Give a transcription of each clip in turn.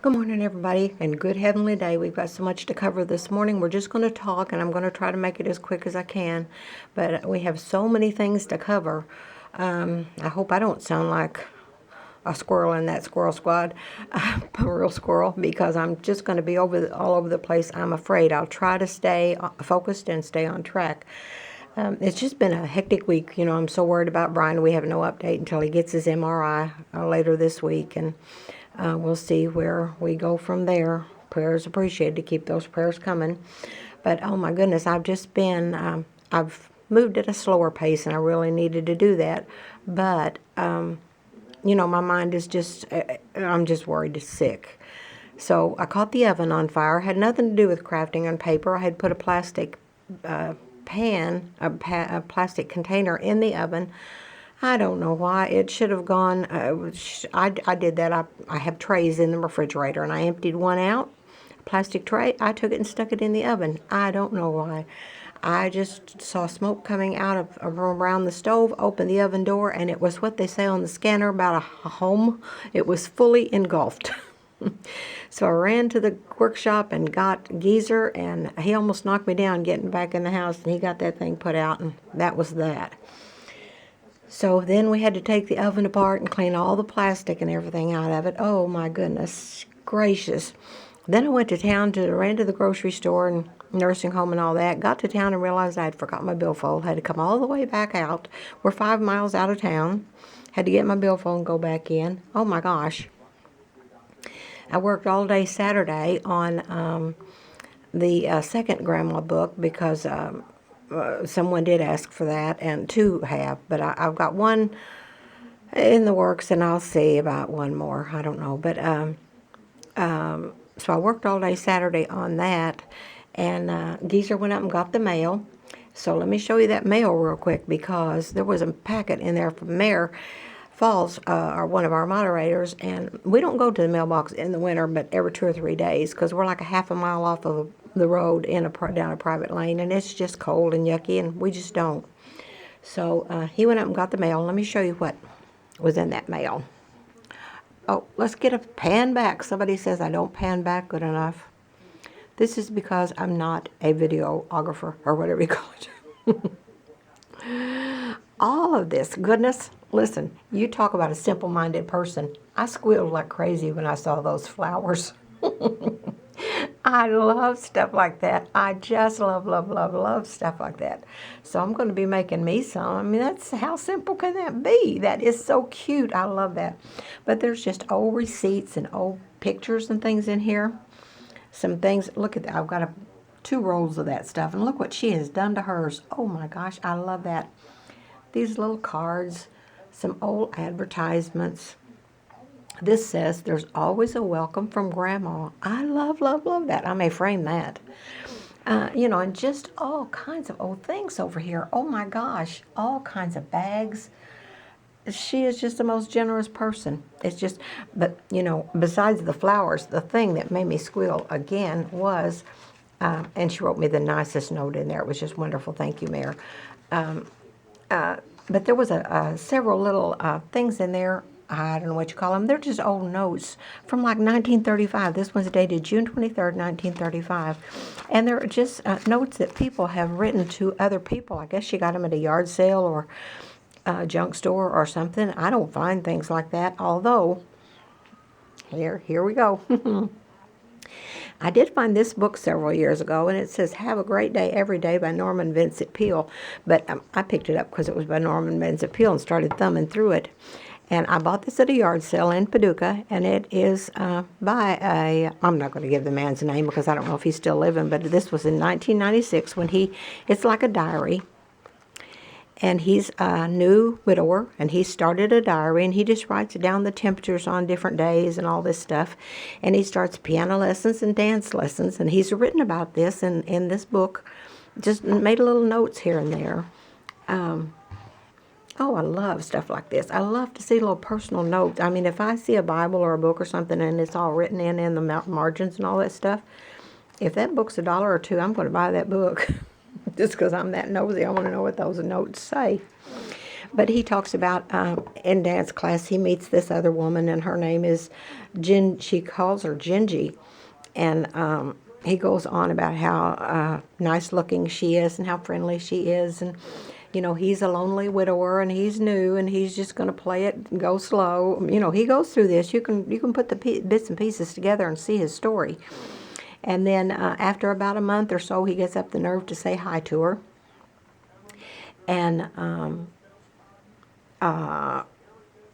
Good morning, everybody, and good heavenly day. We've got so much to cover this morning. We're just going to talk, and I'm going to try to make it as quick as I can. But we have so many things to cover. I hope I don't sound like a squirrel in that squirrel squad, a real squirrel, because I'm just going to be all over the place. I'm afraid. I'll try to stay focused and stay on track. It's just been a hectic week. I'm so worried about Brian. We have no update until he gets his MRI later this week, and we'll see where we go from there. Prayers appreciated. To keep those prayers coming. But oh my goodness, I've moved at a slower pace, and I really needed to do that. But my mind is I'm just worried to sick. So I caught the oven on fire. Had nothing to do with crafting on paper. I had put a plastic a plastic container in the oven. I don't know why. It should have gone. I did that. I have trays in the refrigerator, and I emptied one out, plastic tray. I took it and stuck it in the oven. I don't know why. I just saw smoke coming out of around the stove, opened the oven door, and it was what they say on the scanner about a home. It was fully engulfed. So I ran to the workshop and got Geezer, and he almost knocked me down getting back in the house, and he got that thing put out, and that was that. So then we had to take the oven apart and clean all the plastic and everything out of it. Oh my goodness gracious. Then I went to town, ran to the grocery store and nursing home and all that. Got to town and realized I had forgot my billfold. Had to come all the way back out. We're 5 miles out of town. Had to get my billfold and go back in. Oh my gosh. I worked all day Saturday on the second grandma book because someone did ask for that, and two have. But I've got one in the works, and I'll see about one more. I don't know. But so I worked all day Saturday on that, and Geezer went up and got the mail. So let me show you that mail real quick, because there was a packet in there from Mayor Falls, are one of our moderators, and we don't go to the mailbox in the winter, but every 2 or 3 days, because we're like a half a mile off of the road down a private lane, and it's just cold and yucky, and we just don't. So he went up and got the mail. Let me show you what was in that mail. Oh, let's get a pan back. Somebody says I don't pan back good enough. This is because I'm not a videographer, or whatever you call it. All of this goodness. Listen, you talk about a simple-minded person. I squealed like crazy when I saw those flowers. I love stuff like that. I just love stuff like that. So I'm going to be making me some. I mean, how simple can that be? That is so cute. I love that. But there's just old receipts and old pictures and things in here. Some things. Look at that. I've got 2 rolls of that stuff. And look what she has done to hers. Oh, my gosh. I love that. These little cards. Some old advertisements. This says, "There's always a welcome from Grandma." I love that. I may frame that. And just all kinds of old things over here. Oh my gosh, all kinds of bags. She is just the most generous person. It's just, but besides the flowers, the thing that made me squeal again was, and she wrote me the nicest note in there. It was just wonderful. Thank you, Mayor. But there was several little things in there. I don't know what you call them. They're just old notes from like 1935. This one's dated June 23rd, 1935. And they're just notes that people have written to other people. I guess she got them at a yard sale or a junk store or something. I don't find things like that. Although, here we go. I did find this book several years ago, and it says "Have a Great Day Every Day" by Norman Vincent Peale. But I picked it up because it was by Norman Vincent Peale and started thumbing through it. And I bought this at a yard sale in Paducah, and it is by I'm not going to give the man's name because I don't know if he's still living, but this was in 1996 it's like a diary. And he's a new widower, and he started a diary, and he just writes down the temperatures on different days and all this stuff. And he starts piano lessons and dance lessons, and he's written about this in this book, just made little notes here and there. Oh, I love stuff like this. I love to see little personal notes. I mean, if I see a Bible or a book or something, and it's all written in the margins and all that stuff, if that book's $1 or $2, I'm going to buy that book. Just because I'm that nosy, I want to know what those notes say. But he talks about in dance class, he meets this other woman, and her name is she calls her Gingy. And he goes on about how nice looking she is and how friendly she is. And, you know, he's a lonely widower and he's new and he's just going to play it and go slow. You know, he goes through this. You can put the bits and pieces together and see his story. And then after about a month or so, he gets up the nerve to say hi to her. And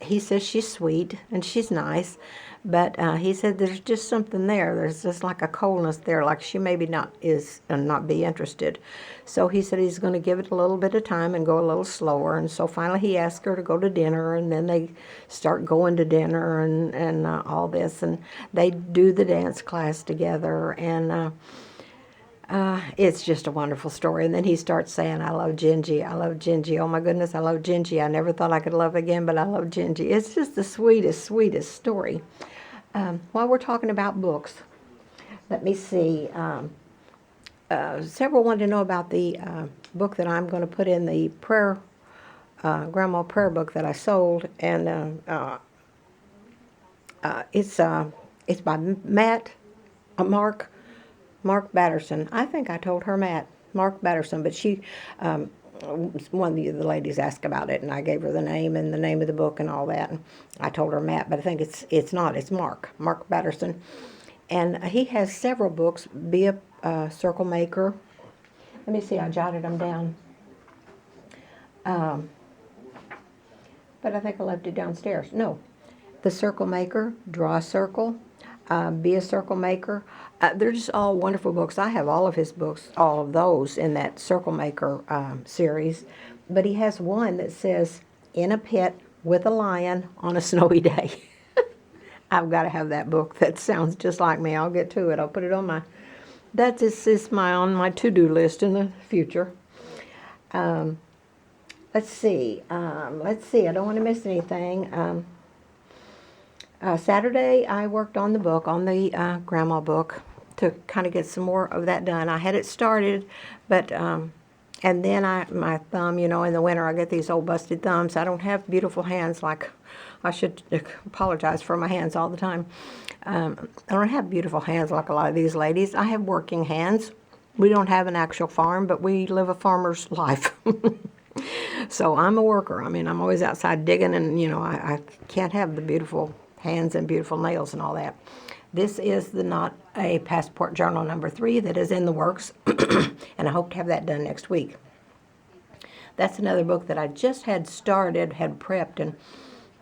he says she's sweet and she's nice, but he said there's just something there. There's just like a coldness there, like she maybe not be interested. So he said he's going to give it a little bit of time and go a little slower. And so finally he asked her to go to dinner, and then they start going to dinner and all this, and they do the dance class together, and it's just a wonderful story. And then he starts saying, I love Gingy. I love Gingy. Oh, my goodness, I love Gingy. I never thought I could love again, but I love Gingy. It's just the sweetest, sweetest story. While we're talking about books, let me see. Several wanted to know about the book that I'm going to put in the Grandma prayer book that I sold. And it's by Mark Batterson. I think I told her Mark Batterson, but she, one of the ladies asked about it, and I gave her the name and the name of the book and all that. And I told her Matt, but I think it's not. It's Mark Batterson. And he has several books. Be a Circle Maker. Let me see, I jotted them down. But I think I left it downstairs. No. The Circle Maker, Draw a Circle, Be a Circle Maker. They're just all wonderful books. I have all of his books, all of those in that Circle Maker series. But he has one that says, In a Pit with a Lion on a Snowy Day. I've got to have that book. That sounds just like me. I'll get to it. I'll put it on that is on my to-do list in the future. Let's see. I don't want to miss anything. Saturday, I worked on the book, on the grandma book, to kind of get some more of that done. I had it started, but and then my thumb, you know, in the winter I get these old busted thumbs. I don't have beautiful hands like I should apologize for my hands all the time. I don't have beautiful hands like a lot of these ladies. I have working hands. We don't have an actual farm, but we live a farmer's life. So I'm a worker. I mean, I'm always outside digging, and, you know, I can't have the beautiful hands and beautiful nails and all that. This is the Not a Passport Journal number 3 that is in the works, and I hope to have that done next week. That's another book that I just had started, had prepped, and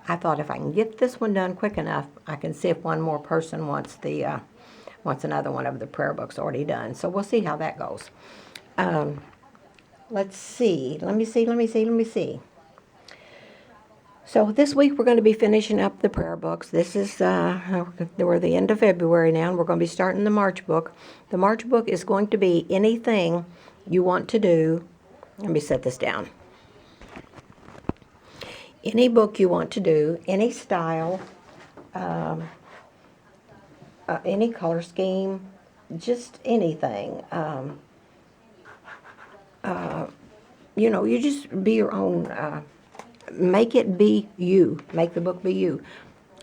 I thought if I can get this one done quick enough, I can see if one more person wants another one of the prayer books already done. So we'll see how that goes. Let's see. Let me see. So this week we're going to be finishing up the prayer books. This is, we're the end of February now, and we're going to be starting the March book. The March book is going to be anything you want to do. Let me set this down. Any book you want to do, any style, any color scheme, just anything. You know, you just be your own. Make it be you. Make the book be you.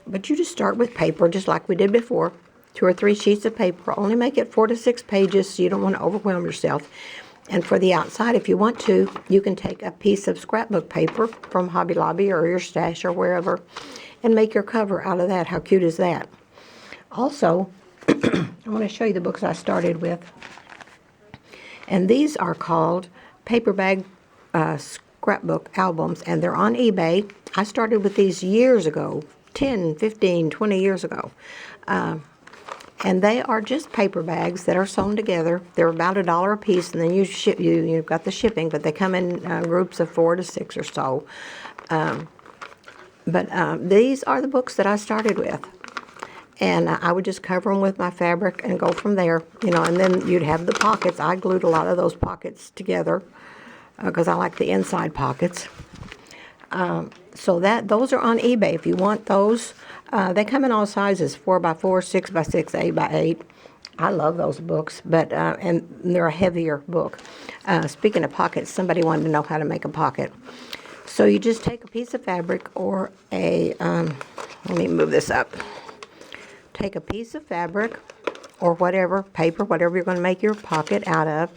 But you just start with paper, just like we did before. 2 or 3 sheets of paper. Only make it 4 to 6 pages, so you don't want to overwhelm yourself. And for the outside, if you want to, you can take a piece of scrapbook paper from Hobby Lobby or your stash or wherever and make your cover out of that. How cute is that? Also, I want to show you the books I started with. And these are called paper bag scrapbook albums, and they're on eBay. I started with these years ago, 10, 15, 20 years ago. And they are just paper bags that are sewn together. They're about $1 a piece, and then you've got the shipping, but they come in groups of 4 to 6 or so. But these are the books that I started with. And I would just cover them with my fabric and go from there, you know, and then you'd have the pockets. I glued a lot of those pockets together because I like the inside pockets. So those are on eBay. If you want those, they come in all sizes, 4x4, 6x6, 8x8. I love those books, but and they're a heavier book. Speaking of pockets, somebody wanted to know how to make a pocket. So you just take a piece of fabric or a, let me move this up. Take a piece of fabric or whatever, paper, whatever you're going to make your pocket out of,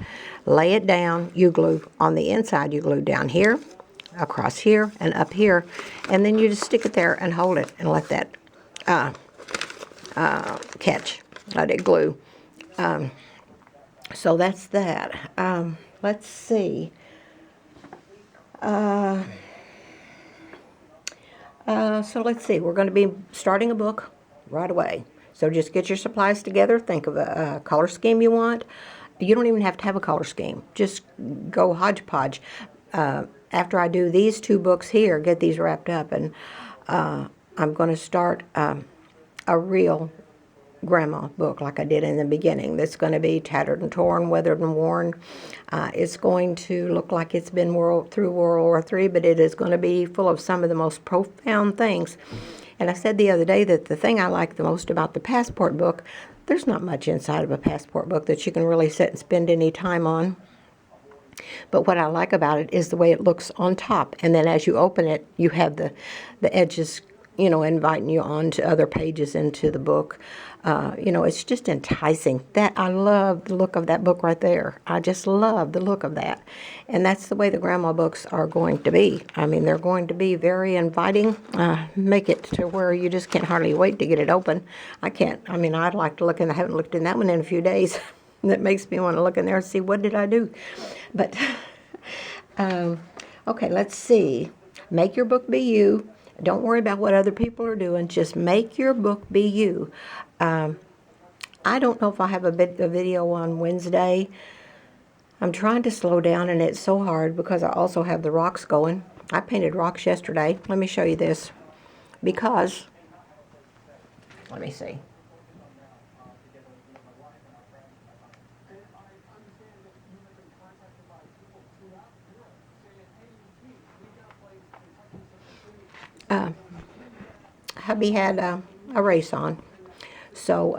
lay it down, you glue on the inside, you glue down here, across here, and up here, and then you just stick it there and hold it and let that catch, let it glue. So that's that. Let's see. So let's see, we're going to be starting a book right away. So just get your supplies together, think of a color scheme you want. You don't even have to have a color scheme. Just go hodgepodge. After I do these 2 books here, get these wrapped up, and I'm going to start a real grandma book like I did in the beginning. That's going to be tattered and torn, weathered and worn. It's going to look like it's been through World War III, but it is going to be full of some of the most profound things. And I said the other day that the thing I like the most about the passport book, there's not much inside of a passport book that you can really sit and spend any time on. But what I like about it is the way it looks on top. And then as you open it, you have the edges, you know, inviting you on to other pages into the book. You know, it's just enticing. I love the look of that book right there. I just love the look of that. And that's the way the grandma books are going to be. I mean, they're going to be very inviting. Make it to where you just can't hardly wait to get it open. I mean, I'd like to look in. I haven't looked in that one in a few days. That makes me want to look in there and see what did I do. But, okay, let's see. Make your book be you. Don't worry about what other people are doing. Just make your book be you. I don't know if I'll have a video on Wednesday. I'm trying to slow down, and it's so hard because I also have the rocks going. I painted rocks yesterday. Let me show you this. Because, let me see. Hubby had a race on. So,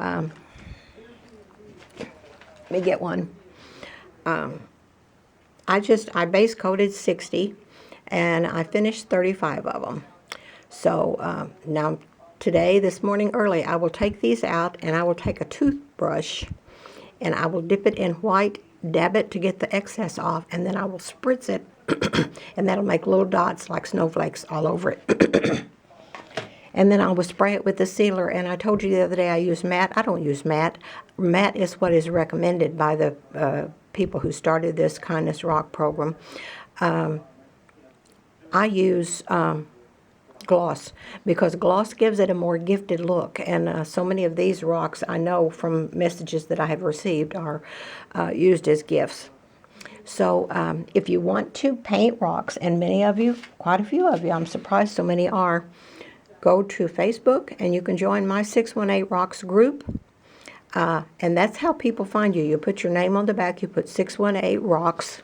let me get one. I base coated 60, and I finished 35 of them. So, now today, this morning early, I will take these out, and I will take a toothbrush, and I will dip it in white, dab it to get the excess off, and then I will spritz it, and that'll make little dots like snowflakes all over it. And then I will spray it with the sealer. And I told you the other day I use matte. I don't use matte. Matte is what is recommended by the people who started this Kindness Rock program. I use gloss because gloss gives it a more gifted look. And so many of these rocks I know from messages that I have received are used as gifts. So if you want to paint rocks, and many of you, quite a few of you, I'm surprised so many are, go to Facebook and you can join my 618 Rocks group. And that's how people find you. You put your name on the back, you put 618 Rocks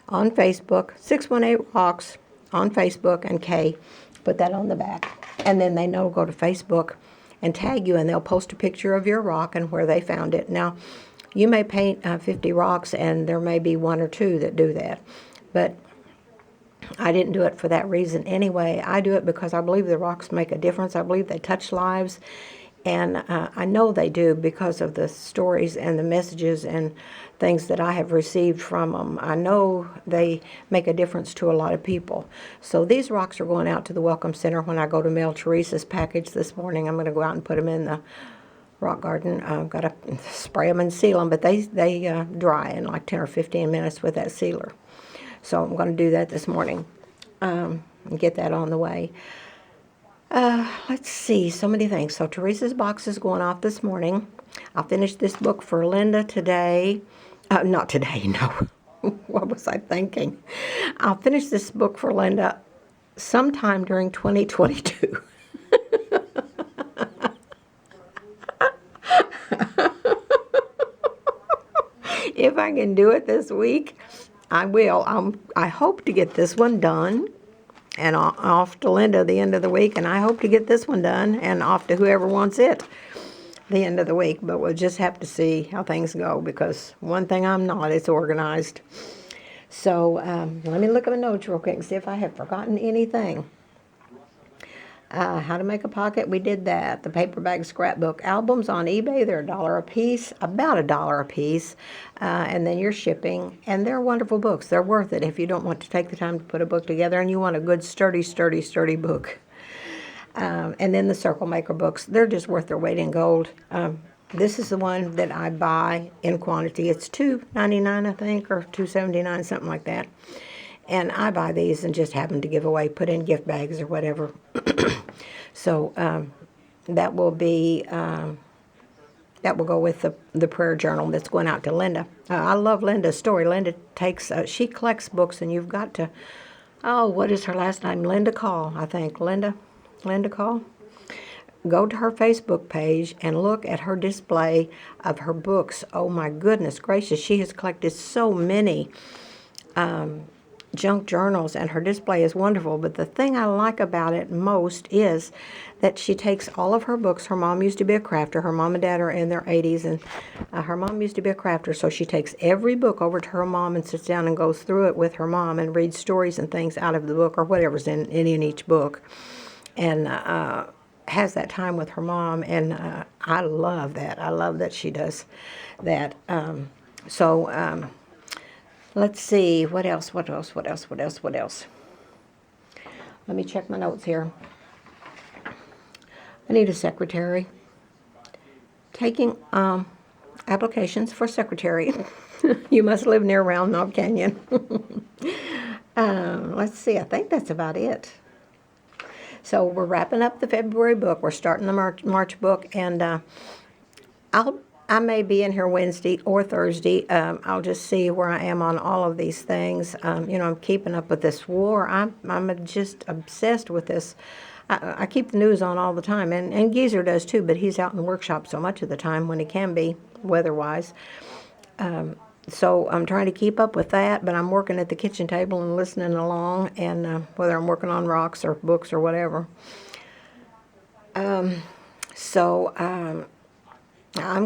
on Facebook, 618 Rocks on Facebook, and K, put that on the back. And then they know to go to Facebook and tag you, and they'll post a picture of your rock and where they found it. Now, you may paint 50 rocks, and there may be 1 or 2 that do that. But I didn't do it for that reason anyway. I do it because I believe the rocks make a difference. I believe they touch lives. And I know they do because of the stories and the messages and things that I have received from them. I know they make a difference to a lot of people. So these rocks are going out to the Welcome Center when I go to mail Teresa's package this morning. I'm going to go out and put them in the rock garden. I've got to spray them and seal them, but they dry in like 10 or 15 minutes with that sealer. So I'm going to do that this morning and get that on the way. Let's see, so many things. So Teresa's box is going off this morning. I'll finish this book for Linda today. Not today, no. What was I thinking? I'll finish this book for Linda sometime during 2022. If I can do it this week, I will. I hope to get this one done and off to Linda the end of the week, and I hope to get this one done and off to whoever wants it the end of the week. But we'll just have to see how things go, because one thing I'm not is organized. So let me look at my notes real quick and see if I have forgotten anything. How to make a pocket, we did that. The paper bag scrapbook albums on eBay, they're $1 a piece, about $1 a piece, and then your shipping. And they're wonderful books. They're worth it if you don't want to take the time to put a book together and you want a good, sturdy book. And then the Circle Maker books, they're just worth their weight in gold. This is the one that I buy in quantity. It's $2.99, I think, or $2.79, something like that. And I buy these and just happen to give away, put in gift bags or whatever. So that will be that will go with the prayer journal that's going out to Linda. I love Linda's story. Linda takes she collects books, and you've got to. Oh, what is her last name? Linda Call, I think. Linda Call. Go to her Facebook page and look at her display of her books. Oh my goodness gracious, she has collected so many junk journals, and her display is wonderful. But the thing I like about it most is that she takes all of her books. Her mom used to be a crafter. Her mom and dad are in their 80s, and her mom used to be a crafter, so she takes every book over to her mom and sits down and goes through it with her mom and reads stories and things out of the book or whatever's in each book, and has that time with her mom. And I love that. I love that she does that. Let's see, what else? Let me check my notes here. I need a secretary. Taking applications for secretary. You must live near Round Knob Canyon. Let's see, I think that's about it. So we're wrapping up the February book. We're starting the March book, and I may be in here Wednesday or Thursday. I'll just see where I am on all of these things. I'm keeping up with this war. I'm just obsessed with this. I keep the news on all the time, and Geezer does too, but he's out in the workshop so much of the time when he can be, weather-wise. So I'm trying to keep up with that, but I'm working at the kitchen table and listening along, and whether I'm working on rocks or books or whatever. I'm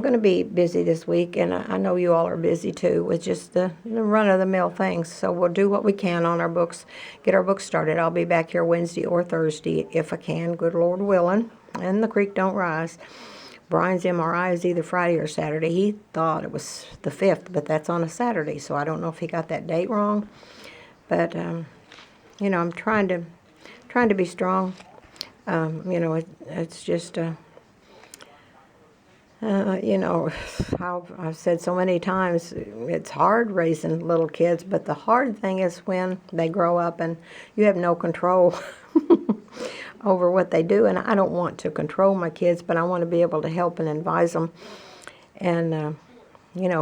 going to be busy this week, and I know you all are busy too with just the run-of-the-mill things. So we'll do what we can on our books, get our books started. I'll be back here Wednesday or Thursday if I can, good Lord willing, and the creek don't rise. Brian's MRI is either Friday or Saturday. He thought it was the 5th, but that's on a Saturday, so I don't know if he got that date wrong. But, I'm trying to be strong. It's just... I've said so many times, it's hard raising little kids, but the hard thing is when they grow up and you have no control over what they do. And I don't want to control my kids, but I want to be able to help and advise them. And,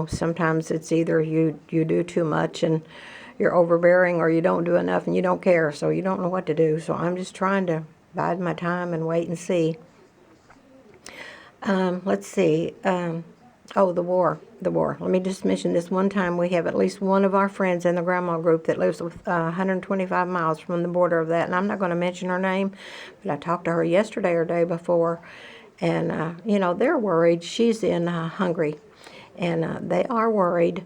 sometimes it's either you do too much and you're overbearing, or you don't do enough and you don't care, so you don't know what to do. So I'm just trying to bide my time and wait and see. Let's see. The war. Let me just mention this one time. We have at least one of our friends in the grandma group that lives 125 miles from the border of that. And I'm not going to mention her name, but I talked to her yesterday or day before. And, they're worried. She's in Hungary. And they are worried.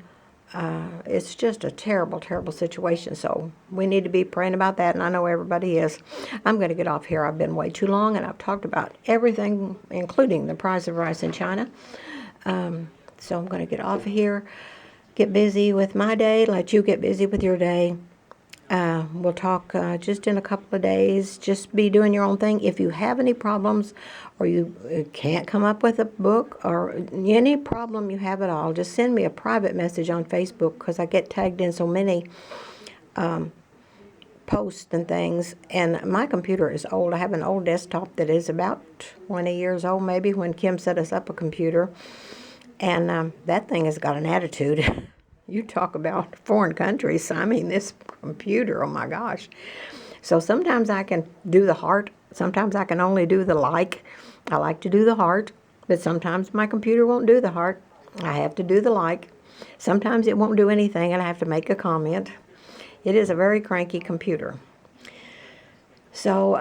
It's just a terrible, terrible situation. So we need to be praying about that, and I know everybody is. I'm going to get off here. I've been way too long, and I've talked about everything, including the price of rice in China. So I'm going to get off of here, get busy with my day, let you get busy with your day. We'll talk just in a couple of days. Just be doing your own thing. If you have any problems or you can't come up with a book or any problem you have at all, just send me a private message on Facebook, because I get tagged in so many posts and things. And my computer is old. I have an old desktop that is about 20 years old maybe when Kim set us up a computer. And that thing has got an attitude. You talk about foreign countries. I mean, this computer, oh my gosh. So sometimes I can do the heart. Sometimes I can only do the like. I like to do the heart, but sometimes my computer won't do the heart. I have to do the like. Sometimes it won't do anything, and I have to make a comment. It is a very cranky computer. So,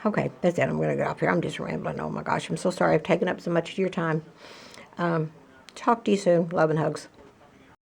okay, that's it. I'm going to get off here. I'm just rambling. Oh my gosh, I'm so sorry I've taken up so much of your time. Talk to you soon. Love and hugs.